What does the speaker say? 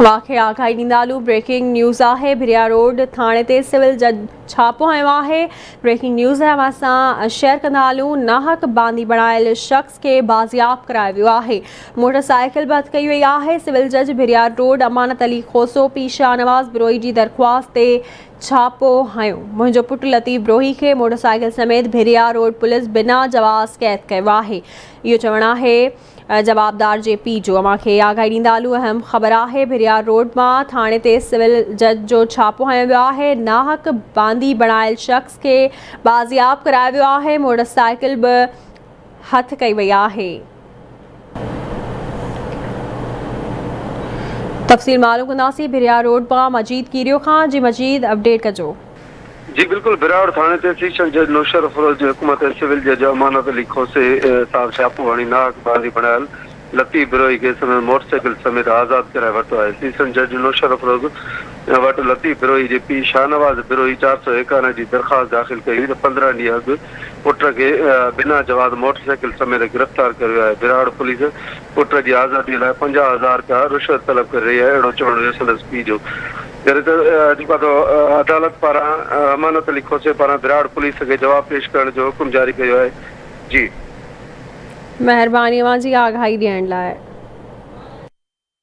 वाक़े आगाही ॾींदालू breaking news आहे। भिरिया रोड थाणे ते सिविल जज छापो हयो आहे। ब्रेकिंग न्यूज़ है असां शेयर कंदालू। नाहक बांदी बणायल शख़्स के बाज़ियाब करायो वियो आहे। मोटरसाइकिल बंद कई वई आहे। सिविल जज भिरिया रोड अमानत अली खोसो पी शाहनवाज़ बिरोही जी दरख्वास्त ते छापो हयो। मुंहिंजो पुटु लतीफ़ बिरोही खे मोटरसाइकिल समेत भिरिया रोड पुलिस बिना जवाज़ कैद कयो आहे। इहो चवणु आहे जवाबदार जे पी जो। अमां खे आगाही ॾींदालू। अहम ख़बर आहे भिरिया रोड मां थाणे ते सिविल जज जो छापो हयो वियो आहे। नाहक बांदी बणायल शख़्स खे बाज़ियाब करायो वियो आहे। मोटरसाइकिल बि हथ कई वई आहे। तफ़सील मालूम कंदासीं भिरिया रोड मां मजीद कीरियो खां। जी मजीद अपडेट कजो। जी बिल्कुल, बिराड़ थाने ते सेशन जज नौशर अफरोज जी हुकूमत सिविल जज अमानत अली खोसे साहब छापो हणी नाहक बांदी बणायल लतीफ़ बिरोही खे समेत मोटरसाइकिल समेत आज़ाद कराए वरितो आहे। सेशन जज नौशर अफरोज वटि लतीफ़ बिरोही जे पीउ शाहनवाज़ बिरोही 451 जी दरख़्वास्त दाख़िल कई त 15 ॾींहं अॻु पुट खे बिना जवाज़ मोटरसाइकिल समेत गिरफ़्तार कयो आहे। बिराड़ पुलिस पुट जी आज़ादीअ लाइ 50,000 रुपया रिश्वत तलब करे रही आहे, अहिड़ो चवणु संदसि पीउ जो। जॾहिं त जेको आहे अदालत पारां अमानत अली खोसे पारां बिराड़ पुलिस खे जवाब पेश करण जो हुकुम जारी कयो आहे। जी महिरबानी अवां जी आगाही ॾियण लाइ।